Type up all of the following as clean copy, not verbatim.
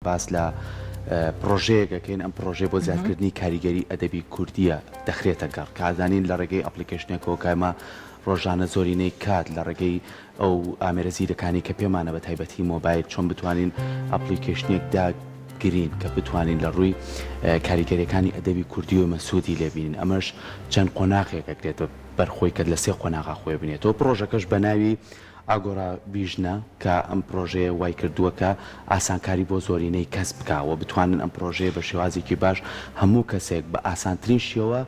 باس لە پرۆژەیەکەکەین ئەم پرۆژێ بۆ زیادکردنی کاریگەری ئەدەبی کوردیە دەخرێتە گەڕ کازانین لە ڕێگەی ئەپلیکیشنێکەوە کایمە ڕۆژانە زۆرینەی کات لە ڕێگەی ئەو ئامێرە زیرەکانی کە پێمانە بە تایبەتی مۆبایل چۆن بتوانین ئەپلیکیشنێکدا گرین کە بتوانین لە ڕووی کاریگەریەکانی ئەدەبی کوردی و مەسوودی لێبینین ئەمەش چەند قۆناغێکەکرێت بەرخۆی کە لە سێ قۆناغا خۆی بنێتەوە پرۆژەکەش بە ناوی ئاگۆرا ڤیژنە کە ئەم پرۆژەیە وای کردووە کە ئاسانکاری بۆ زۆرینەی کەس بکاوە بتوانن ئەم پرۆژەیە بە شێوازێکی باش هەموو کەسێک بە ئاسانترین شێوە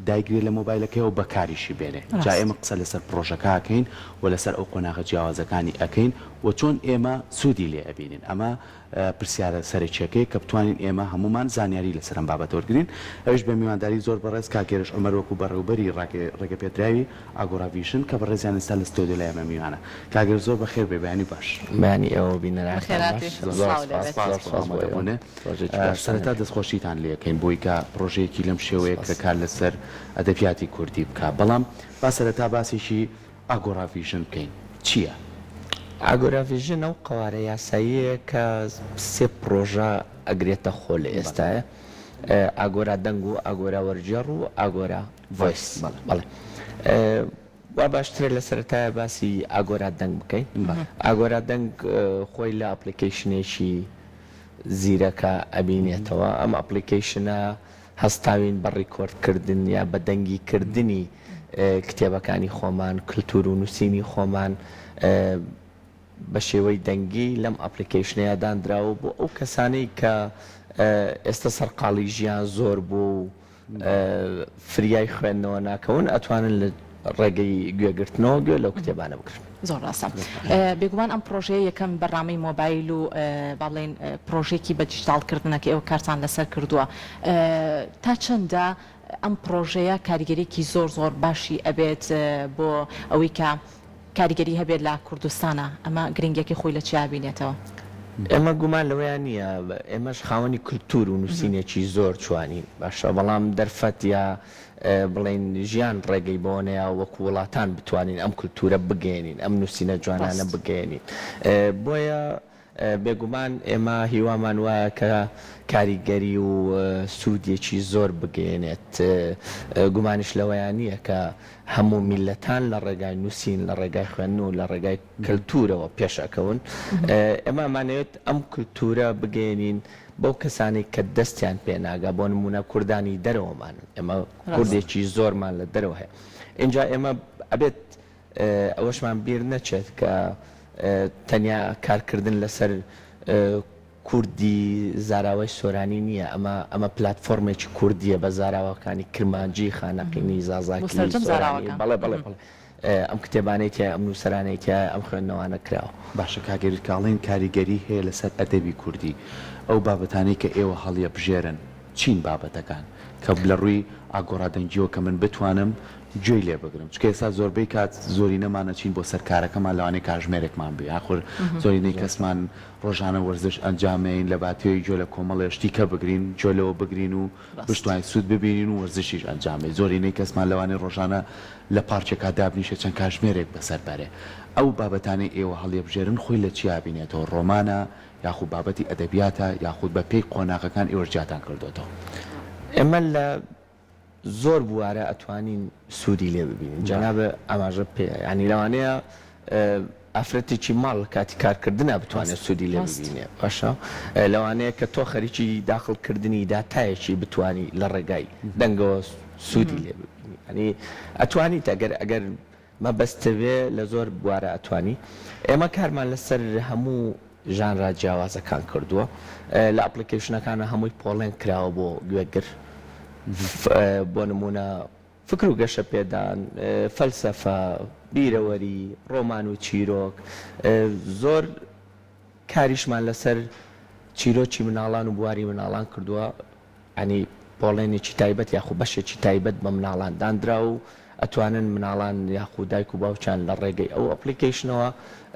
دایگرێت لە مۆبایلەکەیەوە بەکاریشی بێنێ جا ئێمە قسە لەسەر پرۆژەکە ئەکەین و لەسەر ئەو قۆناغە جیاوازەکانی ئەکەین و چۆن ئێمە سوودی لێ ئەبینین ئەمە پرسیارە سەرچیەکەی کە بتوانین ئێمە هەمومان زانیاری لەسەر ئەم بابەت وەرگرین ئەوش بە میوانداری زۆر بەڕێز کاگێرش ئەمەر وەکو بەڕێوبەری ڕێگەپێدراوی ئاگۆرا ڤیژن کە بەڕێزیان ئێستا لە ستۆدیۆ لای ئێمە میوانە کاگەر زۆر بەخێر بێ بەیانی باش بەیانی ئەوە بینەرە سەرەتا دەستخۆشیتان لێکەین بۆی کە پرۆژەیەکی لەم شێوەیە کە کار لەسەر ئەدەبیاتی کوردی بکە بەڵام با سەرەتا باسێکی ئاگۆرا ڤیژن بکەین چییە؟ ئاگۆرا ڤیژن ئەو قوارە یاساییە کە سێ پرۆژە ئەگرێتە خۆ لە ئێستاە ئاگۆرا دەنگ و ئاگۆرا وەرجێڕ و ئاگۆرا ڤۆیس بەڵێ وا باشترە لە سەرەتایە باسی ئاگۆرا دەنگ بکەین ئاگۆرا دەنگ خۆی لە ئەپلیکیشنێکی زیرەکە ئەبینێتەوە ئەم ئەپلیکیشنە هەستاوین بە ڕیکۆردکردن یا بە دەنگیکردنی کتێبەکانی خۆمان کللتور و نووسینی خۆمان بە شێوەی دەنگی لەم ئەپلیکیشنەیە دانراوە بۆ ئەو کەسانەی کە ئێستا سەرقاڵی ژیان زۆر بوو فریای خوێندنەوە ناکەون ئەتوانن لە ڕێگەی گوێگرتنەوە گوێ لەو کتێبانە بکرن زۆر ڕاستە بێگومان ئەم پرۆژەیە یەکەم بەڕامەی مۆبایل و باڵێن پرۆژێکی بە دیجیتالکردنەکە ئێوە کارتان لەسەر کردووە تا چەندە ئەم پرۆژەیە کاریگەریەکی زۆر باشی ئەبێت بۆ ئەوەی کە کاریگەری هەبێت لە کوردستانە ئەمە گرنگێکی خۆی لە چیا بینێتەوە ئێمە گومان لەوەیان نییە ئێمەش خاوەنی کللتور و نووسینێکی زۆر جوانی باشە بەڵام دەرفەت یا بڵێن ژیان ڕێگەی بۆنەیە وەکو وڵاتان بتوانین ئەم کللتورە بگەێنین ئەم نووسینە جوانانە بگەێنین بۆیە بێگومان ئێمە هیوامان وایە کە کاریگەری و سوودێکی زۆر بگەێنێت گومانش لەوەیان نییە کە هەموو میلەتان لە ڕێگای نووسین لە ڕێگای خوێن و لە ڕێگای کللتورەوە پێشەکەون ئێمەمانەوێت ئەم کللتورە بگەێنین بەو کەسانی کە دەستیان پێناگا بۆ نمونە کوردانی دەرەوەمان ئێمە کوردێکی زۆرمان لە دەرەوە هەیە اینجا ئێمە ئەبێت ئەوەشمان بیر نەچێت کە تەنیا کارکردن لەسەر کوردی زاراوەی سۆرانی نییە ئەمە پلتفۆرمێکی کوردیە بە زاراوەکانی کرمانجی خانەقینی زازاکی بەڵێ ئەم کتێبانێتە ئەم نووسرانێتە ئەم خوێندنەوانە کراوە باشە کاگەری کاڵین کاریگەری هەیە لەسەر ئەدەبی کوردی ئەو بابەتانەی کە ئێوە هەڵیە بژێرن چین بابەتەکان کە لە ڕووی ئاگۆرا دەنگیەوە کە من بتوانم گوێی لێ بگرم چکە ئێستا زۆربەی کات زۆری نەمانەچین بۆ سەرکارەکەمان لەوانەیە کاژمێرێکمان بێ یاخۆر زۆرینەی کەسمان ڕۆژانە وەرزش ئەنجامین لە باتێوی جۆ لە کۆمەڵێ شتیکە بگرین جۆلەوە بگرین و بشتوانین سوود ببینین و وەرزشیش ئەنجامێ زۆرینەی کەسمان لەوانەیە ڕۆژانە لە پارچێکا دابنیشە چەند کاژمێرێک بەسەر بەرێ ئەو بابەتانی ئێوە هەڵێ بژێرن خۆی لە چیا بینێتەوە ڕۆمانە یاخود بابەتی ئەدەبیاتە یاخود بە پێی قۆناغەکان ئێوەرجاتان کردوێتەوە ئێمە لە زۆر بوارە ئەتوانین سوودی لێ ببینین جەنابە ئاماژە پێ ینی لەوانەیە ئافرەتێکی ماڵ کاتی کارکردنە بتوانێت سوودی لێ ببینێ باشە لەوانەیە کە تۆ خەریکی داخڵکردنی داتایەکی بتانی لە ڕێگای دەنگەوە سوودی لێ ببینی ینی ئەتوانیت ئەگەر مەبەستەوێ لە زۆر بوارە ئەتوانی ئێمە کارمان لەسەر هەموو ژانرا جیاوازەکان کردووە لە ئەپلیکیشنەکانە هەمووی پۆڵێن کراوە بۆ گوێگر بۆ نمونە فکر و گەشە پێدان فەلسەفە بیرەوەری ڕۆمان و چیرۆک زۆر کاریشمان لەسەر چیرۆکی مناڵان و بواری مناڵان کردووە ئەنی پۆڵێنێکی تایبەت یاخو بەشێکی تایبەت بە مناڵان دانرا و ئەتوانن مناڵان یاخو دایک و باوچان لە ڕێگەی ئەو ئەپلیکیشنەوە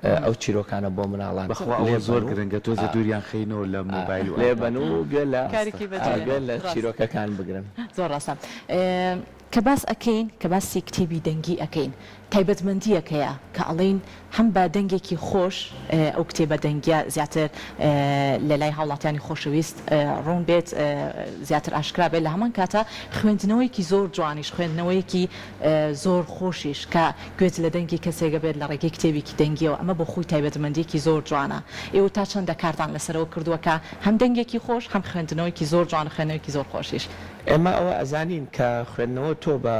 ئەو چیرۆکانە بۆ مناڵان بەخوا ئەوە زۆر گرنگە تۆزە دووریان خەینەوە لە مۆبایل و لێبەن و گوێ کارێکی بەجێ لە چیرۆکەکان بگرن. زۆر ڕاستە کە باس ئەکەین کە باسی کتێبی دەنگی ئەکەین تایبەتمەندیەکەیە کە ئەڵین هەم بە دەنگێکی خۆش ئەو کتێبە دەنگیە زیاتر لە لای هاوڵاتیانی خۆشەویست ڕوون بێت زیاتر ئاشکرا بێت لە هەمان کاتە خوێندنەوەیکی زۆر جوانیش خوێندنەوەیەکی زۆر خۆشیش کە گوێت لە دەنگی کەسێکە بێت لە ڕێگەی کتێبێکی دەنگیەوە ئەمە بۆ خۆی تایبەتمەندیەکی زۆر جوانە ئێوە تا چەندە کارتان لەسەرەوە کردووەکە هەم دەنگێکی خۆش هەم خوێندنەوەیکی زۆر جوان خوێندنەوەیکی زۆر خۆشیش ئێمە ئەوە ئەزانین کە خوێندنەوە تۆ بە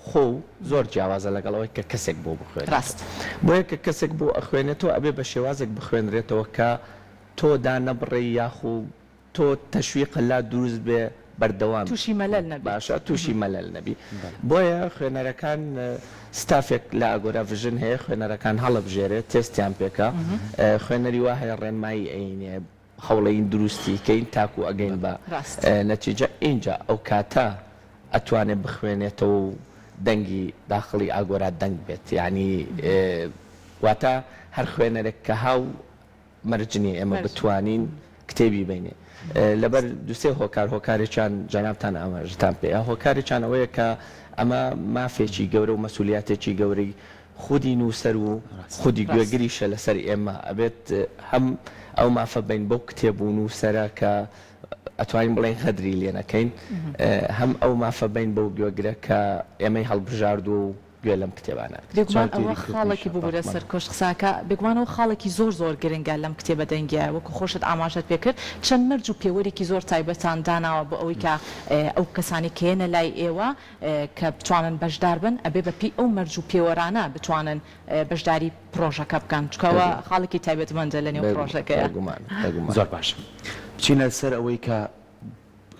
خۆ زۆر جیاوازە لەگەڵەوەی کە کەسێک بۆ بخوێن ڕاست بۆیە کە کەسێک بۆ ئەخوێنێتەوە ئەبێ بە شێوازێک بخوێنرێتەوە کە تۆ دانەبڕێ یاخو تۆ تەشویق لا دروست بێ بەردەوام تووشی مەلەل نەبێت باشە تووشی مەلەل نەبی بۆیە خوێنەرەکان ستافێک لە ئاگۆرا ڤژن هەیە خوێنەرەکان هەڵەبژێرێت تێستیان پێکە خوێنەری وا هەیە ڕێنمایی ئەینێ هەوڵەین دروستی کەین تاکو ئەگەین بە نەتیجە اینجا ئەو کاتە ئەتوانێت بخوێنێتەوە و دەنگی داخڵی ئاگۆرا دەنگ بێت یعنی واتە هەر خوێنەرێک کە هاو مەرجنی ئێمە بتوانین کتێبی بینێ لەبەر دوسێ هۆکارێکیان جەنابتان ئاماژتان پێ هۆکارێکیان ئەوەیە کە ئەمە مافێکی گەورە و مەسئولیاتێکی گەورەی خودی نووسەر و خودی گوێگریشە لەسەر ئێمە ئەبێت هەم ئەو مافە بین بۆ کتێب و نووسەرە کە ئەتوانین بڵێن خەدری لێ نەکەین هەم ئەو مافە بین بەو گوێگرە کە ئێمەی هەڵبژارد و گوێ لەم کتێبانە بێگومان ئەوە خاڵێکی ببوورە سەر کۆش قساکە بێگومانەوە خاڵێکی زۆر زۆر گرنگە لەم کتێبە دەنگیە وەکو خۆشت ئاماژت پێکرد چەند مەرج و پێوەرێکی زۆر تایبەتان داناوە بۆ ئەوەی کە ئەو کەسانی کێنە لای ئێوە کە بتوانن بەشدار بن ئەبێ بەپی ئەو مەرج و پێوەرانە بتوانن بەشداری پرۆژەکە بکەن چکەوە خاڵێکی تایبەتمەندە لە نێو پرۆژەکەیە زۆر باش بچینە سەر ئەوەی کە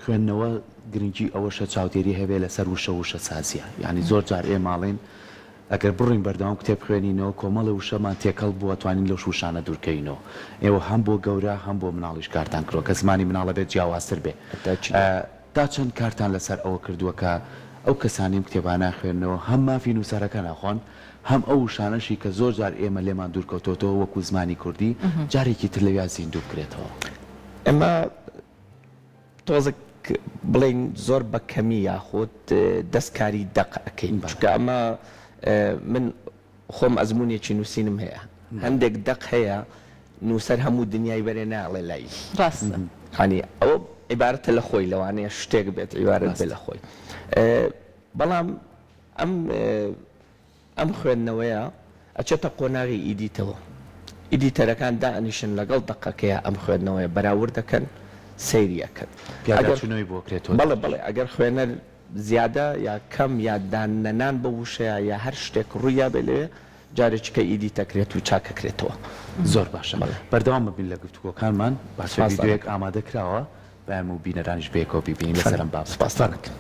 خوێندنەوە گرنگی ئەوەشە چاودێری هەبێ لەسەر وشە سازیە یعنی زۆر جار ئێماڵین ئەگەر بڕین بەردەوام کتێب خوێنینەوە کۆمەڵە وشەمان تێکەڵ بووە توانین لەو شوشانە دوورکەینەوە ئێوە هەم بۆ گەورە هەم بۆ مناڵیش کارتان کردووە کە زمانی مناڵە بێت جیاوازتر بێ تا چەند کارتان لەسەر ئەوە کردووە کە ئەو کەسانیم کتێبانە خوێنەوە هەم مافی نووسەرەکە ناخۆن هەم ئەو شانەشی کە زۆر جار ئێمە لێمان دوورکەوتۆتەوە وەکو زمانی کوردی جارێکی تر لەویا زیندوو بکرێتەوە ئێمە تۆزێک بڵین زۆر بە کەمی یاخود دەستکاری دەق ئەەکەین چکە ئەمە من خۆم ئەزمونێکی نووسینم هەیە هەندێک دەق هەیە نووسەر هەموو دنیای بەرێ ناڵێ لای هەنی ئەوە عیبارەتە لە خۆی لەوانەیە شتێک بێت عیبارەت بێ لە خۆی بەڵام ئەم خوێندنەوەیە ئەچێتە قۆناغی ئیدیتەوە ئیدیتەرەکان دائنیشن لەگەڵ دەقەکەیە ئەم خوێندنەوەی بەراورد دەکەن سەیریەکەن بەڵێ بڵێ ئەگەر خوێنەر زیادە یا کەم یا دانەنان بە وشەیە یا هەر شتێک ڕوویا بێ لێ جارێککە ئیدی تەکرێت و چاکەکرێتەوە زۆر باشە بەردەوام ببین لە گفتوگۆکانمان باشێک ئامادە کراوە بەم و بینەرانیش بێکەوە ببینین لەسەرم با سپاسانەکەم.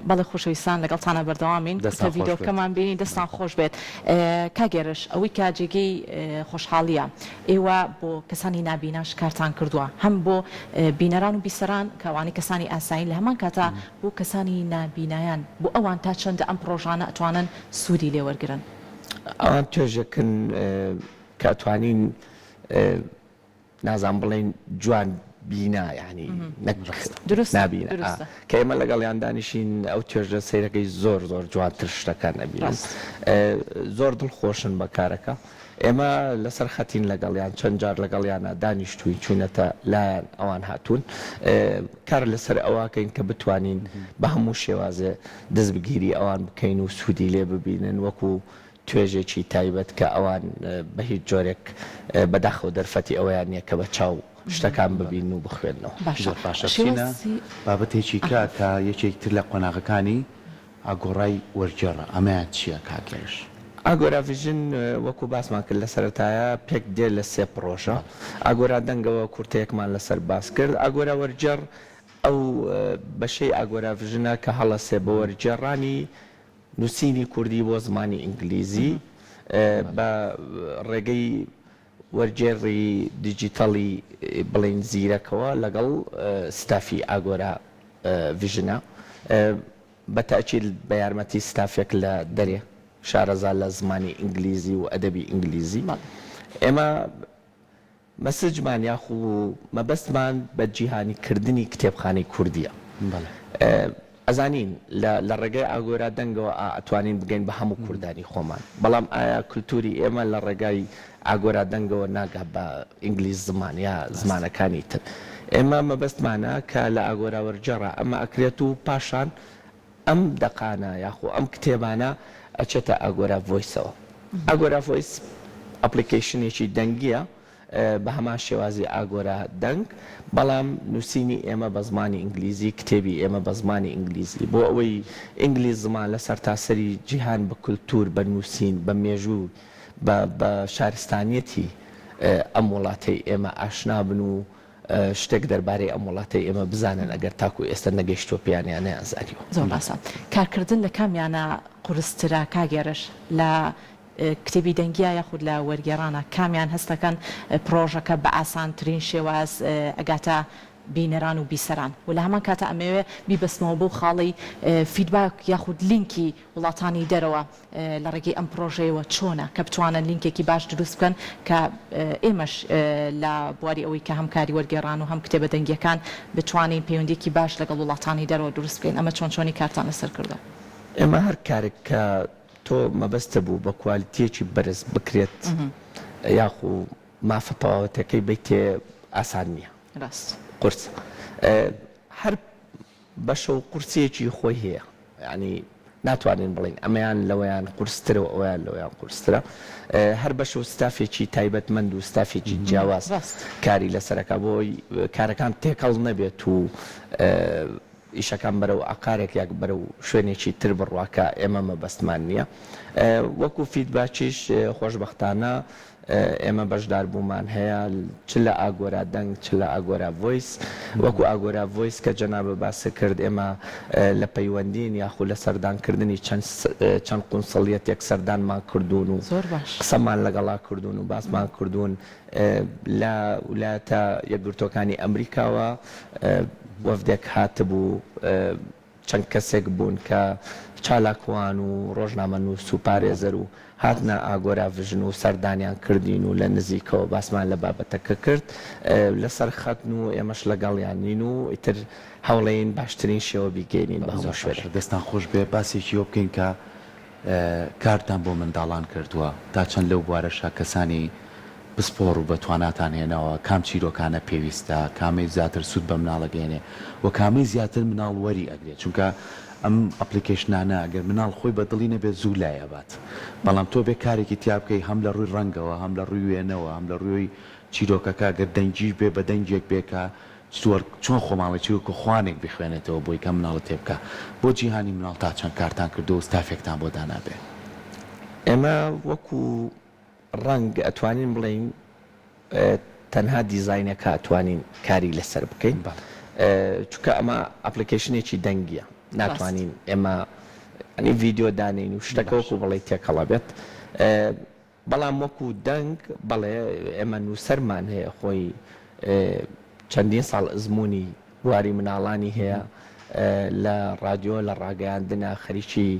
بەڵێ خۆشەویستان لەگەڵتانە بەردەوامین کە ڤیدۆکەمان بینی دەستان خۆش بێت کاگێرش ئەوەی کاجێگەی خۆشحاڵیە ئێوە بۆ کەسانی نابیناش کارتان کردووە هەم بۆ بینەران و بیسەران کەوانی کەسانی ئاسایی لە هەمان کاتە بۆ کەسانی نابینایان بۆ ئەوان تا چەندە ئەم پرۆژانە ئەتوانن سوودی لێوەرگرن ئەوان توێژەکن کە ئەتوانین نازان بڵێن جوان بینا ینی نبینە کە ئێمە لەگەڵیان دانیشین ئەو توێژە سیرەکەی زۆر زۆر جوانتر شتەکان نەبین زۆر دڵخۆشن بە کارەکە ئێمە لەسەر خەتین لەگەڵیان چەند جار لەگەڵیانە دانیشتووی چوونەتە لایەن ئەوان هاتوون کار لەسەر ئەوواکەین کە بتوانین بە هەموو شێوازێ دەست بگیری ئەوان بکەین و سوودی لێ ببینن وەکو توێژێکی تایبەت کە ئەوان بە هیچ جۆرێک بەداخەوە دەرفەتی ئەویان نییە کە بە چاو شتەکان ببین و بخوێنەوە باشەچینە بابەتێکی کە یەکێکتر لە قۆناغەکانی ئاگۆڕای وەرجێڕە ئەمەیان چییە کاکێش؟ ئاگۆراڤژن وەکو باسمان کرد لە سەرەتایە پێک دێ لە سێ پرۆژە ئاگۆرا دەنگەوە کورتەیەکمان لەسەر باس کرد ئاگۆرا وەرجێڕ ئەو بەشەی ئاگۆراڤژنە کە هەڵەسێ بە وەرجێڕانی نووسینی کوردی بۆ زمانی ئینگلیزی بە ڕێگەی وەرجێڕی دیجیتەڵی بڵین زیرەکەوە لەگەڵ ستافی ئاگۆرا ڤژنە بە تاکید بە یارمەتی ستافێک لە دەرێ شارەزا لە زمانی ئینگلیزی و ئەدەبی ئینگلیزی ئێمە مەسجمان یاخو مەبەستمان بە جیهانیکردنی کتێبخانەی کوردیە ئەزانین لە ڕێگەی ئاگۆرا دەنگەوە ئەتوانین بگەین بە هەموو کوردانی خۆمان بەڵام ئایا کولتوری ئێمە لە ڕێگای ئاگۆرا دەنگەوە ناگات بە ئینگلیز زمان یا زمانەکانی تر ئێمە مەبەستمانە کە لە ئاگۆرا وەرجێڕە ئەمە ئەکرێت و پاشان ئەم دەقانە یاخو ئەم کتێبانە ئەچێتە ئاگۆرا ڤۆیسەوە ئاگۆرا ڤۆیس ئەپلیکیشنێکی دەنگیە بە هەمان شێوازی ئاگۆرا دەنگ بەڵام نووسینی ئێمە بە زمانی ئینگلیزی کتێبی ئێمە بە زمانی ئینگلیزی بۆ ئەوەی ئینگلیز زمان لە سەرتاسەری جیهان بە کولتور بە نووسین بە مێژوو بە شارستانیەتی ئەم وڵاتەی ئێمە ئاشنا بن و شتێک دەربارەی ئەم وڵاتی ئێمە بزانن ئەگەر تاکو ئێستا نەگەیشتۆ پیانیان نەیانزانیوە زۆر باسە کارکردن لە کامیانە قورسترا کاگێرش لە کتێبی دەنگیە یاخود لە وەرگێڕانە کامیان هەستەکەن پرۆژەکە بە ئاسانترین شێواز ئەگاتە بینەران و بیسەران و لە هەمان کاتە ئەمەوێ بیبەستمەوە بۆ خاڵی فیدباک یاخود لینکی وڵاتانی دەرەوە لە ڕێگەی ئەم پرۆژەیەوە چۆنە کە بتوانن لینکێکی باش دروست بکەن کە ئێمەش لە بواری ئەوەی کە هەمکاری وەرگێڕان و هەم کتێبە دەنگیەکان بتوانین پەیوەندیەکی باش لەگەڵ وڵاتانی دەرەوە دروست بکەین ئەمە چۆنی کارتان لەسەر کردو ئێمە هەر کارێک کە تۆ مەبەستە بوو بە کوالیتیەکی بەرز بکرێت یاخو مافە پاوەتەکەی بیتێ ئاسان نییە ڕاست قورس هەر بەشە و قورسێکی خۆی هەیە ینی ناتوانین بڵین ئەمەیان لەوەیان قورسترە و ئەویان لەوەیان قورسترە هەر بەشە و ستافێکی تایبەتمەند و ستافێکی جیاواز کاری لەسەرەکە بۆی کارەکان تێکەڵ نەبێت و ئیشەکان بەرە و ئاقارێک یاک بەرە و شوێنێکی تر بڕواکە ئێمە مەبەستمان نییە وەکو فیدباکیش خۆشبەختانە ئێمە بەشدار بوومان هەیە چ لە ئاگۆرا دەنگ چ لە ئاگۆرا ڤۆیس وەکو ئاگۆرا ڤۆیس کە جەنابە باسە کرد ئێمە لە پەیوەندین یاخو لە سەردانکردنی چەند قونسڵیەتێک سەردانمان کردوون و قسەمان لەگەڵا کردوون و باسمان کردوون لە ویلایەتە یەکگرتوەکانی ئەمریکاوە وەفدێک هاتبوو چەند کەسێک بوون کە چالاکوان و ڕۆژنامەنووس و پارێزەر و هاتنە ئاگۆرا ڤژن و سەردانیان کردین و لە نزیکەوە باسمان لە بابەتەکە کرد لەسەر خەتن و ئێمەش لەگەڵیان نین و ئیتر هەوڵەین باشترین شێوە بیگەینین بە هەموو شوێنێک دەستان خۆش بێ باسێکی ئەو بکەین کە کارتان بۆ منداڵان کردووە تا چەند لەو بوارەشە کەسانی بسپۆڕ و بەتواناتان هێنەوە کام چیرۆکانە پێویستە کامی زیاتر سوود بە مناڵەگەێنێ و کامی زیاتر مناڵ وەری ئەگرێت چونکە ئەم ئەپلیکیشنانە ئەگەر مناڵ خۆی بەدڵی نەبێت زوو لایەبات بەڵام تۆ بێ کارێکی تیا بکەی هەم لە ڕووی ڕەنگەوە هەم لە ڕووی وێنەوە هەم لە ڕووی چیرۆکەکە گەر دەنگیش بێ بە دەنجێک بێکە چۆن خۆماڵی چیرۆکە خوانێک بخوێنێتەوە بۆی کە مناڵت تێ بکە بۆ جیهانی مناڵ تا چەند کارتان کردو و ستافێکتان بۆ دانابێ ئێمە وەکو ڕەنگ ئەتوانین بڵین تەنها دیزاینەکە ئەتوانین کاری لەسەر بکەین چونکە ئەمە ئەپلیکیشنێکی دەنگیە ناتوانین ئێمە ئەنی ڤیددیۆ دانین و شتەکەوەکو بڵێ تێکەڵە بێت بەڵام وەکو دەنگ بەڵێ ئێمە نووسەرمان هەیە خۆی چەندین ساڵ ئزمموی بواری مناڵانی هەیە لە ڕادیۆ لە ڕاگەیاندنە خەریکی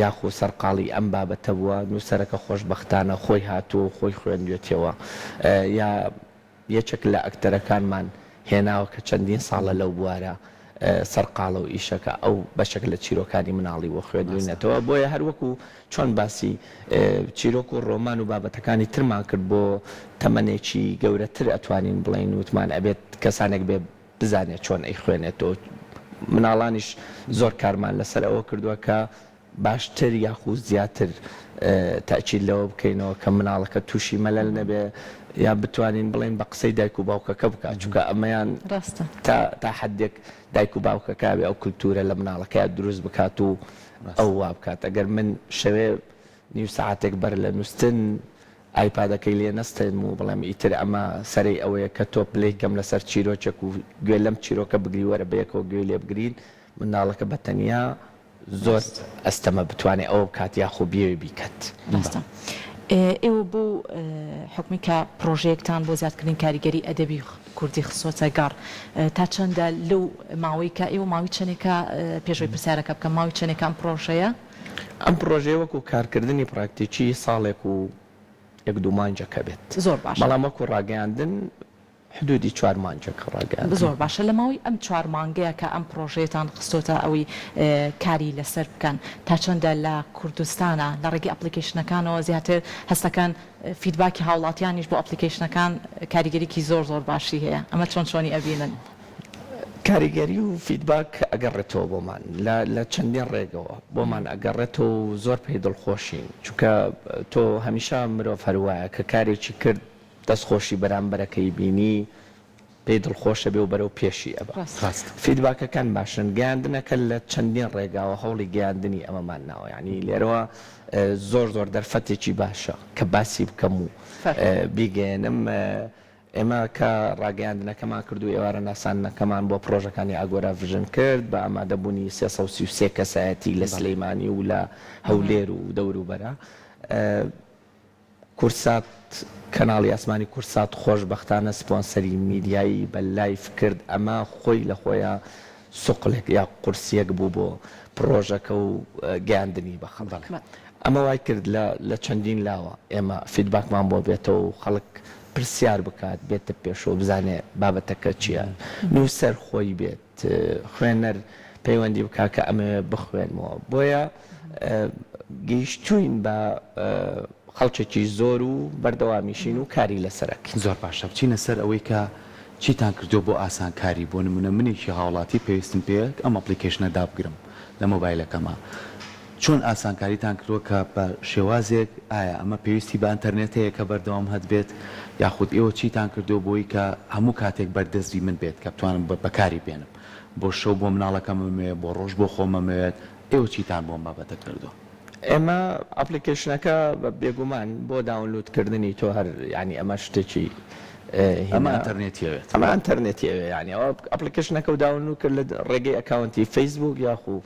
یاخۆ سەرقاڵی ئەم بابەتە بووە نووسەرەکە خۆشبەختانە خۆی هاتووە خۆی خوێندوێتەوە یا یەکێک لە ئەکتەرەکانمان هێناوە کە چەندین ساڵە لەو بوارە سەرقاڵە و ئیشەکە ئەو بەشێک لە چیرۆکانی مناڵی وە خوێندوینێتەوە بۆیە هەروەکو چۆن باسی چیرۆک و ڕۆمان و بابەتەکانی ترمان کرد بۆ تەمەنێکی گەورەتر ئەتوانین بڵین وتمان ئەبێت کەسانێک بێ بزانێت چۆن ئەی خوێنێتەوە مناڵانیش زۆر کارمان لەسەر ئەوە کردووە کە باشتر یاخود زیاتر تاکید لەوە بکەینەوە کە مناڵەکە تووشی مەلەل نەبێ یا بتوانین بڵین بە قسەی دایک و باوکەکە بکات چونکە ئەمەیان تا حدێک دایک و باوکەکە بێ ئەو کولتورە لە مناڵەکە دروست بکات و ئەو وا بکات ئەگەر من شەوێ نیو ساعتێک بەر لە نووسن ئایپادەکەی لێ نەستێن و بڵێم ئیتر ئەمە سەرەی ئەوەیە کە تۆ پلەیکەم لەسەر چیرۆکێک و گوێ لەم چیرۆکە بگری وەرە بەیەکەوە گوێ لێ بگرین مناڵەکە بەتەنیا زۆر ئەستەمە بتوانێت ئەوە بکات یاخۆ بێوێ بیکات. ئێوە بۆ حکمی کە پرۆژەیەکتان بۆ زیادکردنی کاریگەری ئەدەبی کوردی خسۆتە گەڕ تا چەندە لەو ماوەی کە ئێوە ماوەی چەندێکە پێشەوەی پرسیارەکە بکەم ماوەی چەندێکە ئەم پرۆژەیە؟ ئەم پرۆژەیە وەکو کارکردنی پراکتیکی ساڵێک و یەک دوو مانجەکە بێت زۆر باش بەڵام وەکو ڕاگەیاندن حدودی 4 مانجەکە ڕاگەیاندن زۆر باشە لە ماوەی ئەم 4 مانگەیە کە ئەم پرۆژەیەتان خستۆتە ئەوەی کاری لەسەر بکەن تا چەندە لە کوردستانە لە ڕێگەی ئەپلیکیشنەکانەوە زیاتر هەستەکان فیدباکی هاوڵاتیانیش بۆ ئەپلیکیشنەکان کاریگەریکی زۆر باشی هەیە ئەمە چۆنی ئەبینن؟ کاریگەری و فیدباک ئەگەڕێتەوە بۆمان لە چەندین ڕێگەوە بۆمان ئەگەڕێتەوە زۆر پێی دڵخۆشین چونکە تۆ هەمیشە مرۆڤ هەروایە کە کارێکی کرد دەستخۆشی بەرامبەرەکەی بینی پێی دڵخۆشە بێ و بەرەو پێشی ئەبە فیدباکەکان باشن گەیاندنەکە لە چەندین ڕێگاوە هەوڵی گەیاندنی ئەمەمان ناوە یعنی لێرەوە زۆر دەرفەتێکی باشە کە باسی بکەم و بیگەێنم ئێمە کە ڕاگەیاندنەکەمان کرد و ئێوارە ناسانەکەمان بۆ پرۆژەکانی ئاگۆرا ڤژن کرد بە ئامادەبوونی 333 کەسایەتی لە سلەیمانی و لە هەولێر و دەوروبەرە کورسات کەناڵی ئاسمانی کورسات خۆشبەختانە سپۆنسەری میدیایی بە لایف کرد ئەمە خۆی لە خۆیان سوقلێک یا قورسیەک بوو بۆ پرۆژەکە و گەیاندنی بە خەڵک ئەمە وای کرد لە چەندین لاوە ئێمە فیدباکمان بۆ بێتەوە و خەڵک پرسیار بکات بێتە پێشەوە بزانێ بابەتەکە چییە نووسەر خۆی بێت خوێنەر پەیوەندی بکات کە ئەمە بخوێنمەوە بۆیە گەیشتوین بە خەڵکێکی زۆر و بەردەوامیشین و کاری لەسەرەکەین زۆر باشە بچینە سەر ئەوەی کە چیتان کردو بۆ ئاسانکاری بۆ نمونە منێکی هاوڵاتی پێویستم پێ ئەم ئەپلیکیشنە دابگرم لە مۆبایلەکەمە چۆن ئاسانکاریتان کردووە کە بە شێوازێک ئایا ئەمە پێویستی بە ئەتەرنێتەیە کە بەردەوام هەت بێت یاخود ئێوە چیتان کردو بۆی کە هەموو کاتێک بەردەستی من بێت کە بتوانم بەکاری بێنم بۆ شەو بۆ مناڵەکەمەوێ بۆ ڕۆژ بۆ خۆمەمەوێت ئێوە چیتان بۆم بابەتە کردو ئێمە ئەپلیکیشنەکە بێگومان بۆ داونلودکردنی تۆ هەر ینی ئەمە شتێکی ئەمە ئەتەرنێتیەوێت ئەمە ئەتەرنێتیەوێ ینی ئەوە ئەپلیکیشنەکە و داونلود کرد لە ڕێگەی ئەکاونتی فەیسبوک یاخو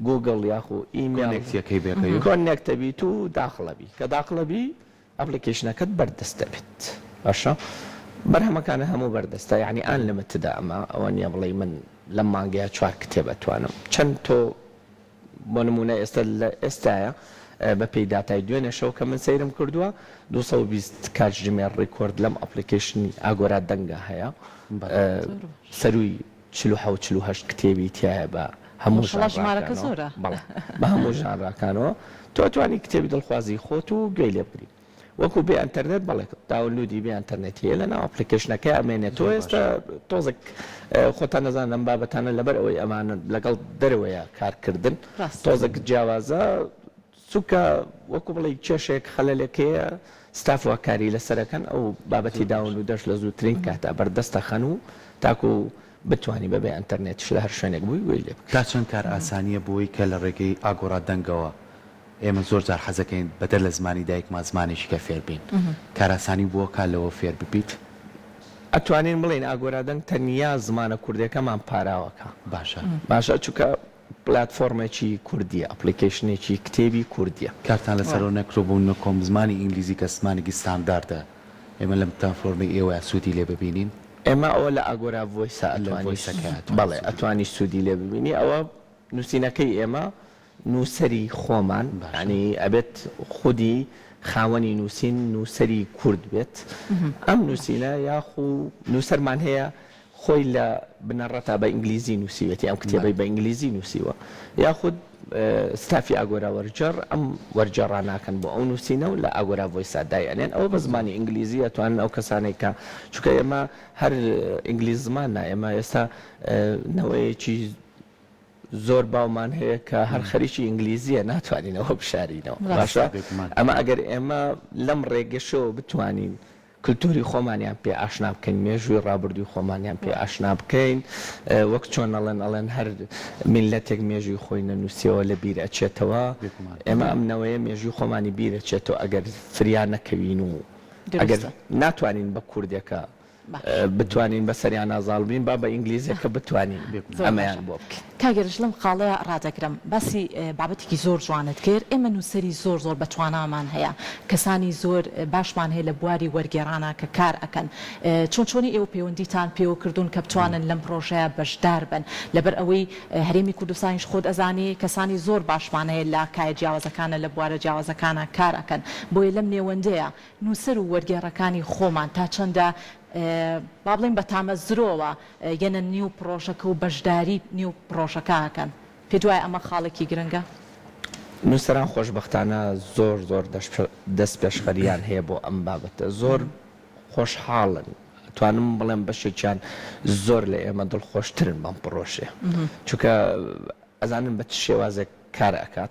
گوگل یاخو ئیمێلێکیەکەی بێکەوە کۆنێکتە بیت و داخڵەبی کە داخڵەبی ئەپلیکیشنەکەت بەردەستە بێت باشە بەرهەمەکانە هەموو بەردەستە یعنی ئان لەمەتدا ئەمە ئەوە نییە بڵێ من لەم مانگەیە 4 کتێب ئەتوانم چەند تۆ بۆ نمونە ئێستا لە ئێستایە بە پێی داتای دوێنێ شەو کە من سەیرم کردووە 220 کاتژمێر ڕێکۆرد لەم ئەپلیکیشنی ئاگۆرا دەنگە هەیە سەروی 48 کتێبی تایە بە هەموو ژمارەکە زۆرە بە هەموو ژانڕاکانەوە تۆ توانی کتێبی دڵخوازی خۆت و گوێی لێ بگری وەکو بێ ئەتەرنێت بەڵێ داونلودی بێ ئەتەرنێتیە لە ناو ئەپلیکیشنەکە ئەمێنێتەوە ئێستا تۆزێک خۆتان نەزانم بابەتانە لەبەر ئەوەی ئەمانە لەگەڵ دەرەوەیە کارکردن تۆزێک جیاوازە سوکە وەکو بڵێ کێشێک خەلەلێکەیە ستافوا کاری لەسەرەکەن ئەو بابەتی داونلودەش لە زووترین کاتە بەردەستە خەن و تاکو بتوانی بەبێ ئەتەرنێتش لە هەر شوێنێک بووی وی لێ تا چەند کار ئاسانیە بۆی کە لە ڕێگەی ئاگۆرا دەنگەوە ئێمە زۆر جار حەزەکەین بەدەر لە زمانی دایکمان زمانێکی کە فێر بین کاراسانی بووە کا لەوە فێر ببیت ئەتوانین بڵین ئاگۆرا دەنگ تەنیا زمانە کوردەکەمان پاراوەکە باشە چونکە پلاتفۆرمێکی کوردیە ئەپلیکیشنێکی کتێبی کوردیە کارتان لەسەرەوە نەکرۆبوون نەکۆم زمانی ئینگلیزی کە زمانێکی ستانداردە ئێمە لەم پلاتفۆرمی ئێوە سوودی لێ ببینین ئێمە ئەوە لە ئاگۆرا ڤۆیسە بەڵێ ئەتوانی سوودی لێ ببینی ئەوە نووسینەکەی ئێمە نووسەری خۆمان ینی ئەبێت خودی خاوەنی نووسین نووسەری کورد بێت ئەم نووسینە یاخو نووسەرمان هەیە خۆی لە بنەڕەتا بە ئینگلیزی نووسیوێتی ئەم کتێبەی بە ئینگلیزی نووسیوە یاخود ستافی ئاگۆرا وەرجەر ئەم وەرجێڕاناکەن بۆ ئەو نووسینە و لە ئاگۆرا ڤۆیسا دایەنێن ئەوە بە زمانی ئینگلیزی ئەتوانن ئەو کەسانێک کە چونکە ئێمە هەر ئینگلیز زماننا ئێمە ئێستا نەوەیەکی زۆر باومان هەیە کە هەر خەریکی ئینگلیزیە ناتوانینەوە بشارینەوە باشە ئەمە ئەگەر ئێمە لەم ڕێگەشەوە بتوانین کللتوری خۆمانیان پێ ئاشنا بکەین مێژووی ڕابردووی خۆمانیان پێ ئاشنا بکەین وەک چۆن ئەڵێن هەر میلەتێک مێژووی خۆی نەنووسیەوە لە بیر ئەچێتەوە ئێمە ئەمنەوەیە مێژووی خۆمانی بیر ئەچێتەوە ئەگەر فریان نەکەوین و ئەگەر ناتوانین بە کوردێکە بتوانین بەسەریان نازاڵ بین با بە ئینگلیزیەکە بتوانین ئەمەیان بۆ بکەین کاگەرش لەم خاڵەیە ڕادەگرم باسی بابەتێکی زۆر جوانت کرد ئێمە نووسری زۆر بە توانامان هەیە کەسانی زۆر باشمان هەیە لە بواری وەرگێڕانە کە کار ئەکەن چۆنی ئێوە پەیوەندیتان پێوە کردوون کە بتوانن لەم پرۆژەیە بەشدار بن لەبەر ئەوەی هەرێمی کوردستانیش خۆت ئەزانی کەسانی زۆر باشمان هەیە لە کایە جیاوازەکانە لە بوارە جیاوازەکانە کار ئەکەن بۆیە لەم نێوەندەیە نووسەر و وەرگێڕەکانی خۆمان تا چەندە با بڵێن بە تامە زرۆوە یەنە نیو پرۆژەکە و بەشداری نیو پرۆژەکەکەن پێ دوای ئەمە خاڵێکی گرنگە نووسەران خۆشبەختانە زۆر دەست پێشخەریان هەیە بۆ ئەم بابەتە زۆر خۆشحاڵن توانم بڵێم بەشێکیان زۆر لە ئێمە دڵخۆشترن بەم پرۆژێ چونکە ئەزانن بە شێوازێک کار ئەکات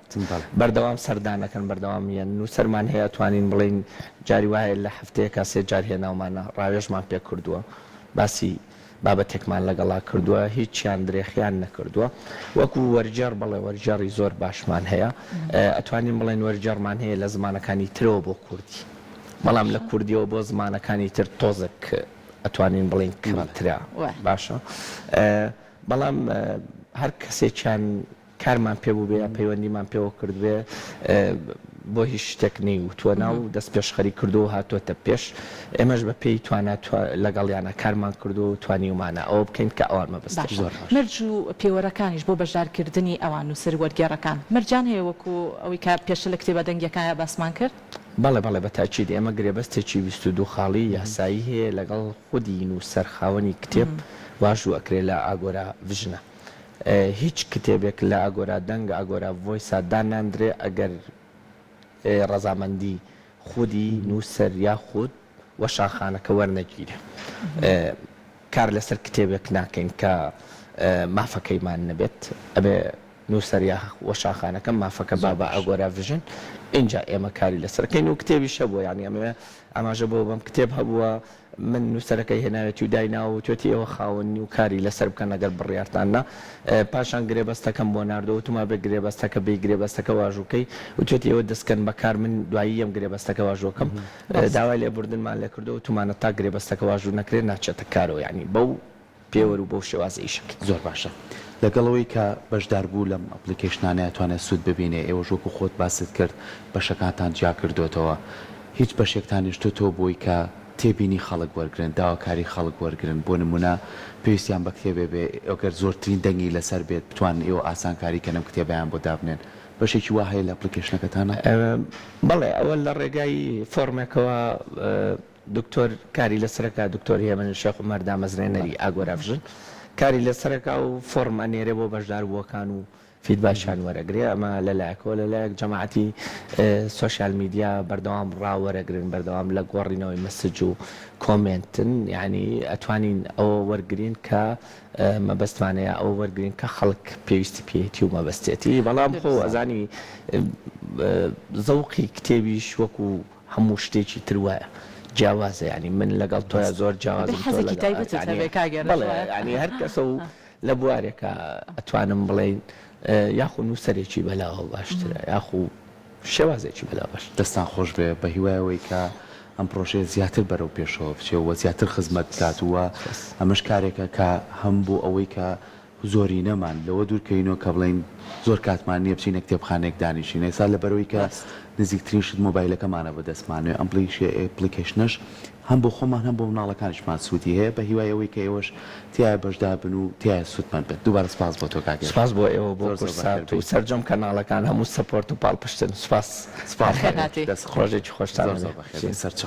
بەردەوام سەردانەکەن بەردەوام نووسەرمان هەیە توانین بڵین جاری وایە لە هەفتەیەکە سێ جار هێناومانە ڕاوێژمان پێ کردووە باسی بابەتێکمان لەگەڵا کردووە هیچیان درێخیان نەکردووە وەکو وەرجێڕ بڵێ وەرجێڕی زۆر باشمان هەیە ئەتوانین بڵێن وەرجێڕمان هەیە لە زمانەکانی ترەوە بۆ کوردی بەڵام لە کوردیەوە بۆ زمانەکانی تر تۆزێک ئەتوانین بڵین کەمترا باشە بەڵام هەر کەسێکیان کارمان پێ بوو بێ پەیوەندیمان پێوە کردوێ بۆ هیچ شتێک نەیوتووە ناو دەست پێشخەری کردو و هاتوۆتە پێش ئێمەش بە پێی توانات لەگەڵیانە کارمان کردو و توانیومانە ئەوە بکەین کە ئەوان مەبەست زۆر مەرج و پێوەرەکانیش بۆ بەشدارکردنی ئەوان نووسەر وەرگێڕەکان مەرجان هەیە وەکو ئەوەی کە پێشە لە کتێبە دەنگیەکانە باسمان کرد بەڵێ بە تاکید ئێمە گرێبەستێکی 22 خاڵی یاسایی هەیە لەگەڵ خودی نووسەر خاوەنی کتێب واژوو ئەکرێ لە ئاگۆرا ڤژنە هیچ کتێبێک لە ئاگۆرا دەنگ ئاگۆرا ڤۆیسا داناندرێ ئەگەر ڕەزامەندی خودی نووسەر یاخود وەشاخانەکە وەرنەگیرێ کار لەسەر کتێبێک ناکەین کە مافەکەیمان نەبێت ئەبێ نووسەر یا وەشاخانەکە مافەکە بابە ئاگۆرا ڤژن اینجا ئێمە کاری لەسەرکەین و کتێبیشە بووە یعنی ئەمە ئاماژە بۆ بەم کتێب هەبووە من نووسەرەکەی هێناوێتی و دایناوە و توێتی ئێوە خاوەنی و کاری لەسەر بکەن ئەگەر بڕیارتاننا پاشان گرێبەستەکەم بۆ ناردەوە توما بێ گرێبەستەکە بێ گرێبەستەکە واژووکەی و توێتی ئێوە دەستکەن بەکار من دوایی ئەم گرێبەستەکە واژۆکەم داوای لێبوردنمان لێ کردو و تومانە تا گرێبەستەکە واژوو نەکرێت ناچێتە کارەوە یعنی بەو پێوە و بەو شێوازی شەکە زۆر باشە لەگەڵەوەی کە بەشدار بوو لەم ئەپلیکیشنانە توانێت سوود ببینێ ئێوە ژۆک و خۆت باست کرد بەشەکانتان جیا کردوێتەوە هیچ بەشێکتانیش تۆ بۆی کە تێبینی خەڵک وەرگرن داواکاری خەڵک وەرگرن بۆ نمونە پێویستیان بە کتێبێ بێ ئەگەر زۆرترین دەنگی لەسەر بێت بتوان ئێوە ئاسانکاری کەنم کتێبیان بۆ دابنێن بەشێکی وا هەیە لە ئەپلیکیشنەکەتانە بەڵێ ئەوە لە ڕێگای فۆرمێکەوە دکتۆر کاری لەسەرەکە دکتۆر هێمن شێخ عومەر دامەزرێنەری ئاگۆرا ڤژن کاری لەسەرەکە و فۆرم ئەنێرێ بۆ بەشدار بووەکان و فیدباکیان وەرەگرێ ئەمە لەلایەکەوە لەلایەک جەماعەتی سۆشیال میدیا بەردەوام ڕاوەرەگرن بەردەوام لە گۆڕینەوەی مەسج و کۆمنتن یعنی ئەتوانین ئەوە وەرگرین کە مەبەستوانەیە ئەو وەرگرین کە خەڵک پێویستی پێێتی و مەبەستێتی بەڵام خۆ ئەزانی زەوقی کتێبیش وەکو هەموو شتێکی تر وایە جیاوازە ینی من لەگەڵ تۆە زۆر جیاوازی هەر کەسە و لە بوارێکە ئەتوانم بڵێن یاخو نووسەرێکی بەلاوە باشترە یاخو شێوازێکی بەلا باش دەستان خۆش بێ بە هیوایەوەی کە ئەم پرۆژێ زیاتر بەرەو پێشەوە بچێەوە زیاتر خزمەت داتووە ئەمەش کارێکە کە هەم بۆ ئەوەی کە زۆری نەمان لەوە دوورکەینەوە کە بڵین زۆر کاتمان نییە بچینە کتێبخانێک دانیشین ئێستا لە بەرەوەی کە نزیکترین شت مۆبایلەکەمانە بەدەستمانوێ ئەپلیکیشنەش هەم بۆ خۆمان هەم بۆ مناڵەکانیشمان سوودی هەیە بە هیوایەوەی کە ئێوەش تایە بەشدار بن و تایە سوودمان بێت دووبارە سپاس بۆ تۆ کاکە سپاس بۆ ئێوە بۆ کورسات و سەرجەم کەناڵەکان هەموو سەپۆرت و پاڵپشتن سپاس ڕۆژێکی خۆشتان سەرچ